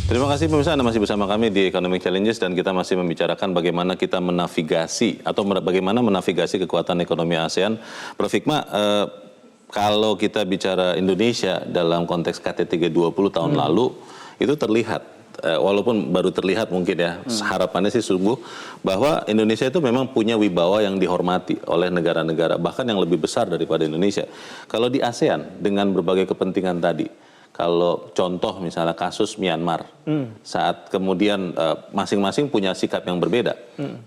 Terima kasih pemirsa, Anda masih bersama kami di Economic Challenges dan kita masih membicarakan bagaimana kita menavigasi atau bagaimana menavigasi kekuatan ekonomi ASEAN. Prof. Hikmah, kalau kita bicara Indonesia dalam konteks KTT G20 tahun lalu, itu terlihat, walaupun baru terlihat mungkin ya, harapannya sih sungguh bahwa Indonesia itu memang punya wibawa yang dihormati oleh negara-negara, bahkan yang lebih besar daripada Indonesia. Kalau di ASEAN dengan berbagai kepentingan tadi, kalau contoh misalnya kasus Myanmar, saat kemudian masing-masing punya sikap yang berbeda,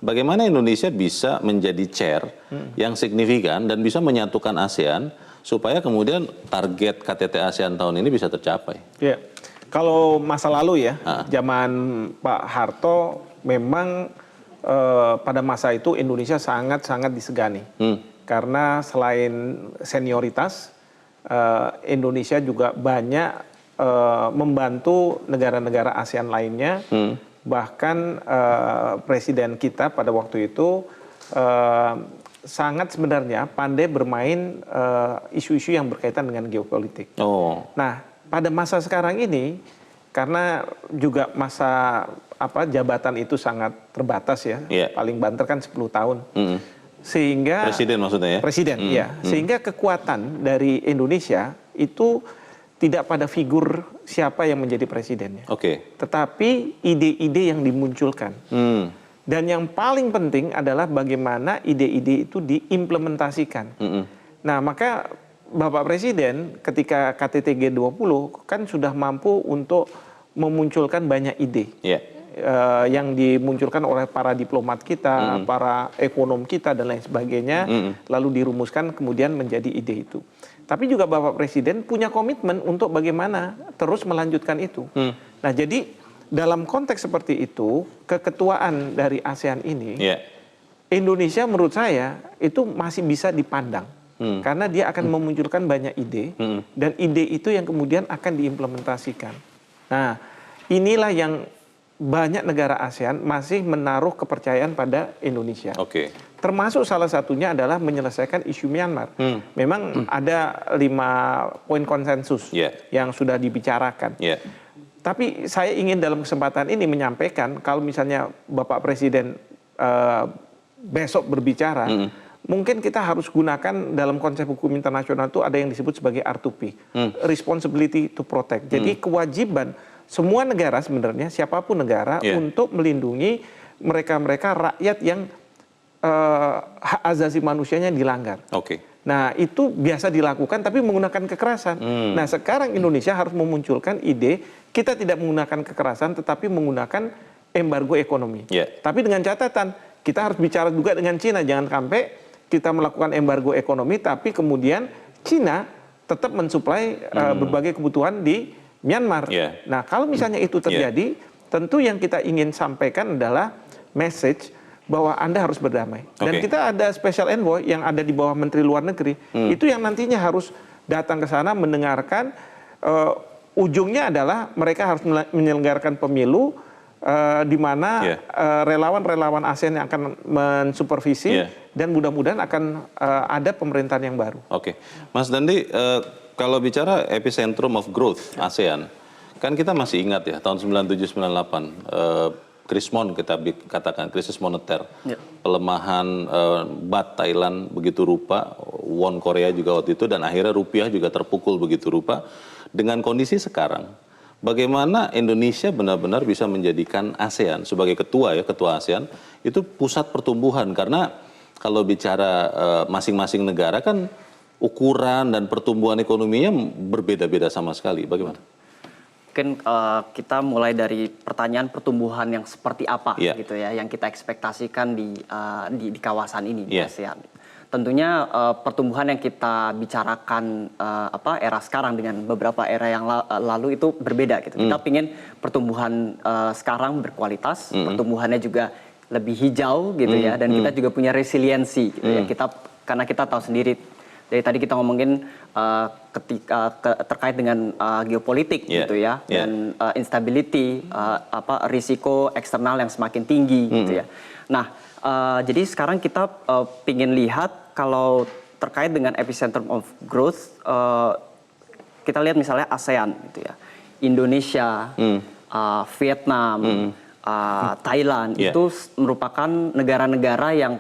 bagaimana Indonesia bisa menjadi chair yang signifikan dan bisa menyatukan ASEAN supaya kemudian target KTT ASEAN tahun ini bisa tercapai? Ya, kalau masa lalu ya, zaman Pak Harto memang pada masa itu Indonesia sangat-sangat disegani. Karena selain senioritas, Indonesia juga banyak membantu negara-negara ASEAN lainnya. Bahkan presiden kita pada waktu itu sangat sebenarnya pandai bermain isu-isu yang berkaitan dengan geopolitik. Nah, pada masa sekarang ini, karena juga masa jabatan itu sangat terbatas ya, paling banter kan 10 tahun. Sehingga presiden maksudnya ya? Presiden, ya. Sehingga kekuatan dari Indonesia itu tidak pada figur siapa yang menjadi presidennya. Tetapi ide-ide yang dimunculkan. Dan yang paling penting adalah bagaimana ide-ide itu diimplementasikan. Nah, maka Bapak Presiden ketika KTT G20 kan sudah mampu untuk memunculkan banyak ide. Yang dimunculkan oleh para diplomat kita, para ekonom kita, dan lain sebagainya, lalu dirumuskan kemudian menjadi ide itu. Tapi juga Bapak Presiden punya komitmen untuk bagaimana terus melanjutkan itu. Nah, jadi dalam konteks seperti itu, keketuaan dari ASEAN ini, Indonesia menurut saya itu masih bisa dipandang. Karena dia akan memunculkan banyak ide, dan ide itu yang kemudian akan diimplementasikan. Nah, inilah yang banyak negara ASEAN masih menaruh kepercayaan pada Indonesia. Termasuk salah satunya adalah menyelesaikan isu Myanmar. Memang ada 5 poin konsensus yang sudah dibicarakan. Tapi saya ingin dalam kesempatan ini menyampaikan, kalau misalnya Bapak Presiden besok berbicara, mungkin kita harus gunakan dalam konsep hukum internasional itu ada yang disebut sebagai R2P, responsibility to protect. Jadi kewajiban semua negara sebenarnya, siapapun negara, untuk melindungi mereka-mereka rakyat yang hak asasi manusianya dilanggar. Nah, itu biasa dilakukan tapi menggunakan kekerasan. Nah, sekarang Indonesia harus memunculkan ide, kita tidak menggunakan kekerasan tetapi menggunakan embargo ekonomi. Tapi dengan catatan, kita harus bicara juga dengan Cina. Jangan sampai kita melakukan embargo ekonomi tapi kemudian Cina tetap mensuplai berbagai kebutuhan di Myanmar. Nah, kalau misalnya itu terjadi, tentu yang kita ingin sampaikan adalah message bahwa Anda harus berdamai. Dan kita ada special envoy yang ada di bawah Menteri Luar Negeri, itu yang nantinya harus datang ke sana mendengarkan. Ujungnya adalah mereka harus menyelenggarakan pemilu di mana relawan-relawan ASEAN yang akan mensupervisi, dan mudah-mudahan akan ada pemerintahan yang baru. Mas Dandi, kalau bicara epicentrum of growth ASEAN, kan kita masih ingat ya tahun 97-98, krismon kita katakan, krisis moneter, pelemahan baht Thailand begitu rupa, won Korea juga waktu itu, dan akhirnya rupiah juga terpukul begitu rupa. Dengan kondisi sekarang, bagaimana Indonesia benar-benar bisa menjadikan ASEAN sebagai ketua ASEAN itu pusat pertumbuhan? Karena kalau bicara masing-masing negara kan ukuran dan pertumbuhan ekonominya berbeda-beda sama sekali. Bagaimana? Mungkin kita mulai dari pertanyaan pertumbuhan yang seperti apa gitu ya, yang kita ekspektasikan di kawasan ini di ASEAN. Tentunya pertumbuhan yang kita bicarakan era sekarang dengan beberapa era yang lalu itu berbeda gitu. Kita ingin pertumbuhan sekarang berkualitas, pertumbuhannya juga lebih hijau gitu ya, dan kita juga punya resiliensi gitu ya. Karena kita tahu sendiri dari tadi kita ngomongin terkait dengan geopolitik gitu ya, dan instability, risiko eksternal yang semakin tinggi gitu ya. Nah, jadi sekarang kita pingin lihat kalau terkait dengan epicentrum of growth, kita lihat misalnya ASEAN gitu ya, Indonesia, Vietnam, Thailand itu merupakan negara-negara yang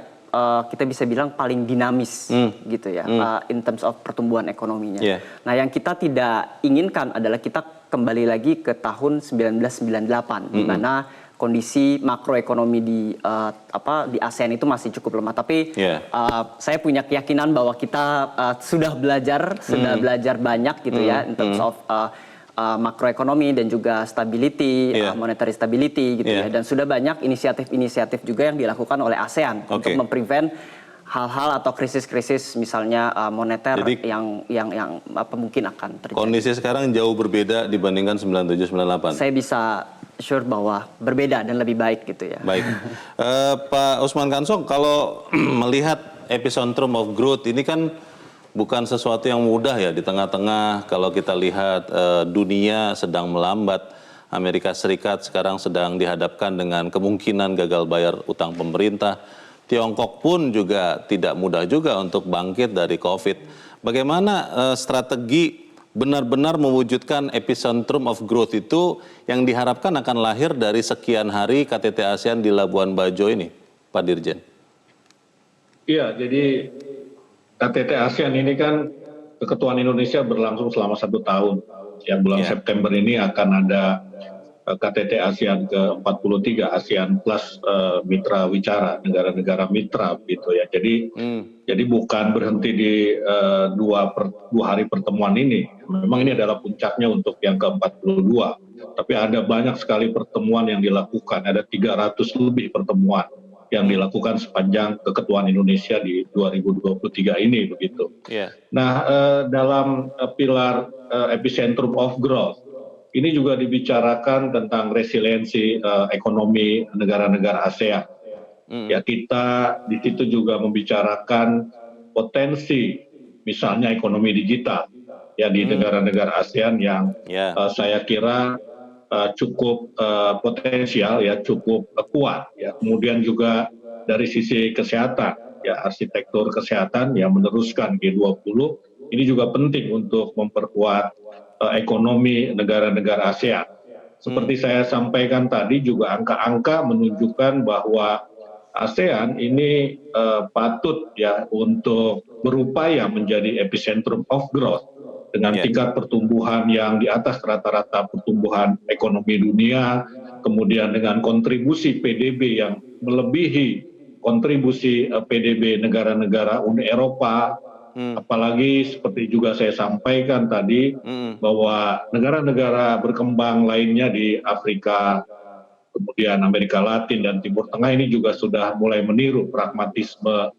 kita bisa bilang paling dinamis gitu ya, in terms of pertumbuhan ekonominya. Nah, yang kita tidak inginkan adalah kita kembali lagi ke tahun 1998 di mana kondisi makroekonomi di ASEAN itu masih cukup lemah. Tapi saya punya keyakinan bahwa kita sudah belajar banyak gitu ya in terms of makroekonomi dan juga stability, monetary stability gitu ya. Dan sudah banyak inisiatif-inisiatif juga yang dilakukan oleh ASEAN untuk memprevent hal-hal atau krisis-krisis misalnya moneter. Jadi, yang mungkin akan terjadi. Kondisi sekarang jauh berbeda dibandingkan 97-98. Saya bisa sure bahwa berbeda dan lebih baik gitu ya. Baik, Pak Usman Kansong, kalau melihat epicentrum of growth ini kan bukan sesuatu yang mudah ya di tengah-tengah. Kalau kita lihat dunia sedang melambat, Amerika Serikat sekarang sedang dihadapkan dengan kemungkinan gagal bayar utang pemerintah. Tiongkok pun juga tidak mudah juga untuk bangkit dari COVID. Bagaimana strategi benar-benar mewujudkan epicentrum of growth itu yang diharapkan akan lahir dari sekian hari KTT ASEAN di Labuan Bajo ini, Pak Dirjen? Iya, jadi KTT ASEAN ini kan keketuaan Indonesia berlangsung selama 1 tahun. Yang bulan September ini akan ada KTT ASEAN ke-43, ASEAN Plus mitra wicara, negara-negara mitra gitu ya. Jadi bukan berhenti di dua hari pertemuan ini. Memang ini adalah puncaknya untuk yang ke-42. Tapi ada banyak sekali pertemuan yang dilakukan, ada 300 lebih pertemuan yang dilakukan sepanjang keketuaan Indonesia di 2023 ini begitu. Nah, dalam pilar epicentrum of growth ini juga dibicarakan tentang resiliensi ekonomi negara-negara ASEAN. Ya, kita di situ juga membicarakan potensi misalnya ekonomi digital ya di negara-negara ASEAN yang saya kira cukup potensial ya, cukup kuat ya. Kemudian juga dari sisi kesehatan ya, arsitektur kesehatan yang meneruskan G20 ini juga penting untuk memperkuat ekonomi negara-negara ASEAN. Seperti saya sampaikan tadi juga angka-angka menunjukkan bahwa ASEAN ini patut ya untuk berupaya menjadi epicentrum of growth dengan tingkat pertumbuhan yang di atas rata-rata pertumbuhan ekonomi dunia, kemudian dengan kontribusi PDB yang melebihi kontribusi PDB negara-negara Uni Eropa, apalagi seperti juga saya sampaikan tadi bahwa negara-negara berkembang lainnya di Afrika, kemudian Amerika Latin dan Timur Tengah ini juga sudah mulai meniru pragmatisme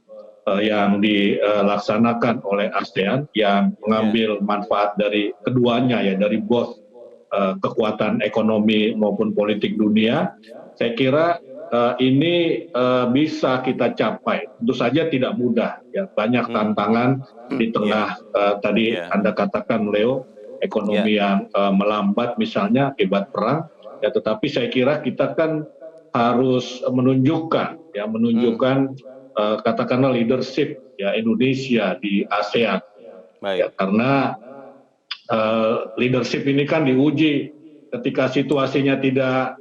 yang dilaksanakan oleh ASEAN yang mengambil manfaat dari keduanya ya, dari both kekuatan ekonomi maupun politik dunia. Saya kira ini bisa kita capai. Tentu saja tidak mudah ya, banyak tantangan di tengah tadi Anda katakan Leo, ekonomi yang melambat misalnya akibat perang ya, tetapi saya kira kita kan harus menunjukkan katakanlah leadership ya Indonesia di ASEAN. Ya, karena leadership ini kan diuji ketika situasinya tidak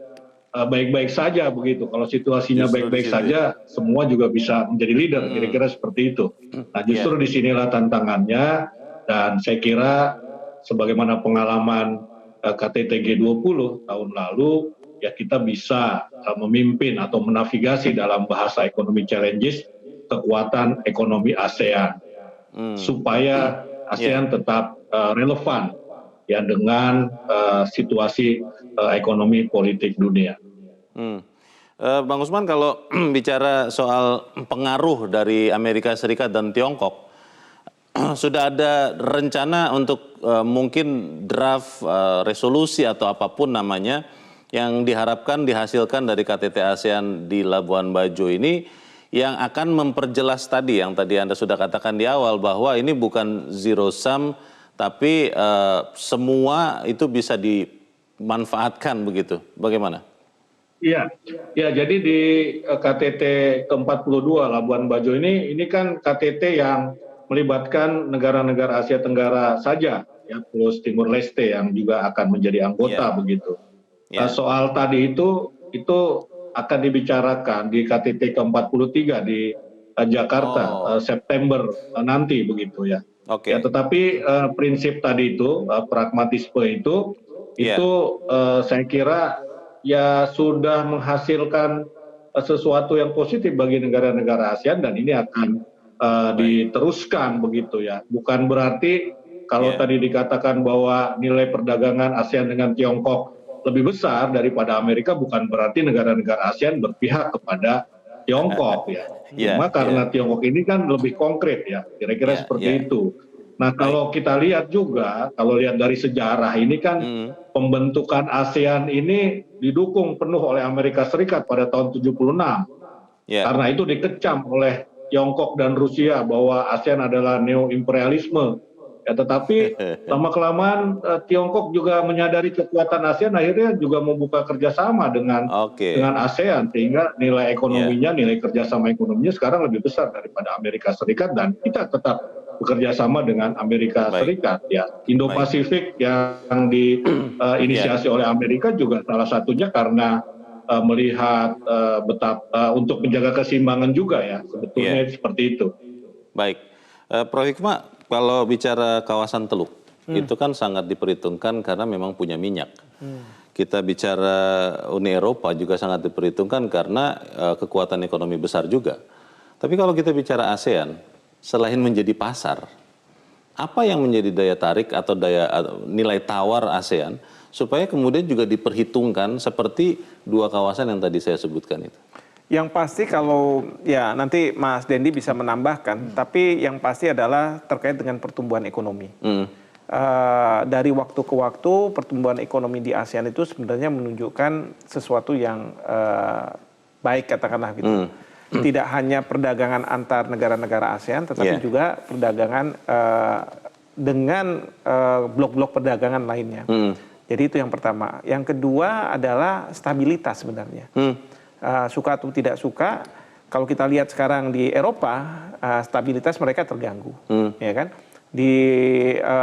baik-baik saja begitu. Kalau situasinya baik-baik saja, semua juga bisa menjadi leader, kira-kira seperti itu. Nah, justru disinilah tantangannya, dan saya kira sebagaimana pengalaman KTT G20 tahun lalu, ya kita bisa memimpin atau menavigasi dalam bahasa ekonomi challenges kekuatan ekonomi ASEAN, supaya ASEAN tetap relevan ya dengan situasi ekonomi politik dunia. Bang Usman, kalau bicara soal pengaruh dari Amerika Serikat dan Tiongkok, sudah ada rencana untuk mungkin draft resolusi atau apapun namanya yang diharapkan dihasilkan dari KTT ASEAN di Labuan Bajo ini yang akan memperjelas tadi yang tadi Anda sudah katakan di awal bahwa ini bukan zero sum tapi semua itu bisa dimanfaatkan begitu. Bagaimana? Iya, ya jadi di KTT ke-42 Labuan Bajo ini kan KTT yang melibatkan negara-negara Asia Tenggara saja, ya plus Timur Leste yang juga akan menjadi anggota begitu. soal tadi itu akan dibicarakan di KTT ke-43 di Jakarta September nanti begitu ya. Ya, tetapi prinsip tadi itu pragmatisme itu saya kira ya sudah menghasilkan sesuatu yang positif bagi negara-negara ASEAN dan ini akan diteruskan begitu ya. Bukan berarti kalau tadi dikatakan bahwa nilai perdagangan ASEAN dengan Tiongkok lebih besar daripada Amerika, bukan berarti negara-negara ASEAN berpihak kepada Tiongkok ya. Cuma karena Tiongkok ini kan lebih konkret ya, kira-kira seperti itu. Nah kalau kita lihat juga, kalau lihat dari sejarah ini kan pembentukan ASEAN ini didukung penuh oleh Amerika Serikat pada tahun 76. Karena itu dikecam oleh Tiongkok dan Rusia bahwa ASEAN adalah neo-imperialisme. Ya, tetapi lama-kelamaan Tiongkok juga menyadari kekuatan ASEAN, akhirnya juga membuka kerjasama dengan ASEAN, sehingga nilai ekonominya, nilai kerjasama ekonominya sekarang lebih besar daripada Amerika Serikat dan kita tetap bekerja sama dengan Amerika Serikat. Ya, Indo-Pasifik yang diinisiasi oleh Amerika juga salah satunya karena melihat betapa untuk menjaga keseimbangan juga ya, sebetulnya seperti itu. Baik, Prof. Hikmah, kalau bicara kawasan Teluk, itu kan sangat diperhitungkan karena memang punya minyak. Kita bicara Uni Eropa juga sangat diperhitungkan karena kekuatan ekonomi besar juga. Tapi kalau kita bicara ASEAN, selain menjadi pasar, apa yang menjadi daya tarik atau nilai tawar ASEAN supaya kemudian juga diperhitungkan seperti dua kawasan yang tadi saya sebutkan itu? Yang pasti kalau ya nanti Mas Dendi bisa menambahkan, tapi yang pasti adalah terkait dengan pertumbuhan ekonomi. Dari waktu ke waktu pertumbuhan ekonomi di ASEAN itu sebenarnya menunjukkan sesuatu yang baik katakanlah gitu. Tidak hanya perdagangan antar negara-negara ASEAN, tetapi juga perdagangan dengan blok-blok perdagangan lainnya. Jadi itu yang pertama. Yang kedua adalah stabilitas sebenarnya. Suka atau tidak suka, kalau kita lihat sekarang di Eropa, stabilitas mereka terganggu, ya kan? Di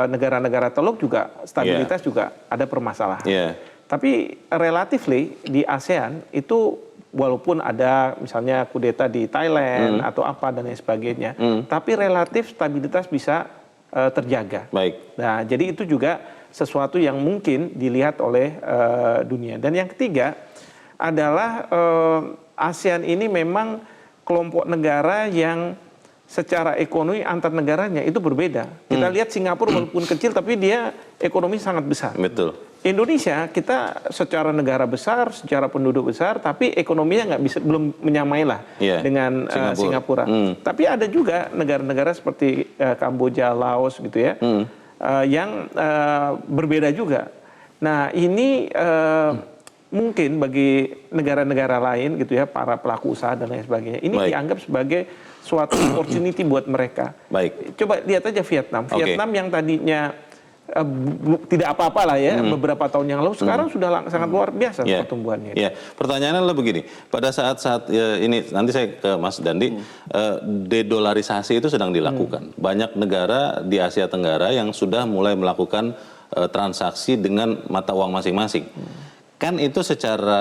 negara-negara Teluk juga stabilitas juga ada permasalahan. Tapi relatively di ASEAN itu walaupun ada misalnya kudeta di Thailand atau apa dan lain sebagainya, tapi relatif stabilitas bisa terjaga. Nah, jadi itu juga sesuatu yang mungkin dilihat oleh dunia. Dan yang ketiga adalah ASEAN ini memang kelompok negara yang secara ekonomi antar negaranya itu berbeda. Kita lihat Singapura walaupun kecil tapi dia ekonomi sangat besar. Betul. Indonesia kita secara negara besar, secara penduduk besar, tapi ekonominya belum menyamai lah dengan Singapura. Tapi ada juga negara-negara seperti Kamboja, Laos gitu ya, yang berbeda juga. Nah ini mungkin bagi negara-negara lain gitu ya, para pelaku usaha dan lain sebagainya, ini dianggap sebagai suatu opportunity buat mereka. Coba lihat aja Vietnam. Vietnam yang tadinya tidak apa-apa lah ya, beberapa tahun yang lalu, sekarang sudah sangat luar biasa pertumbuhannya. Pertanyaannya adalah begini, pada saat-saat ini, nanti saya ke Mas Dandi, dedolarisasi itu sedang dilakukan. Banyak negara di Asia Tenggara yang sudah mulai melakukan transaksi dengan mata uang masing-masing. Kan itu secara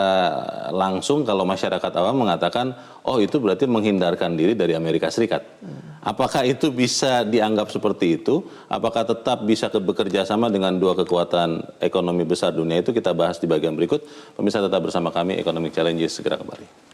langsung kalau masyarakat awam mengatakan, oh itu berarti menghindarkan diri dari Amerika Serikat. Apakah itu bisa dianggap seperti itu? Apakah tetap bisa bekerja sama dengan dua kekuatan ekonomi besar dunia itu? Kita bahas di bagian berikut. Pemirsa tetap bersama kami, Economic Challenges segera kembali.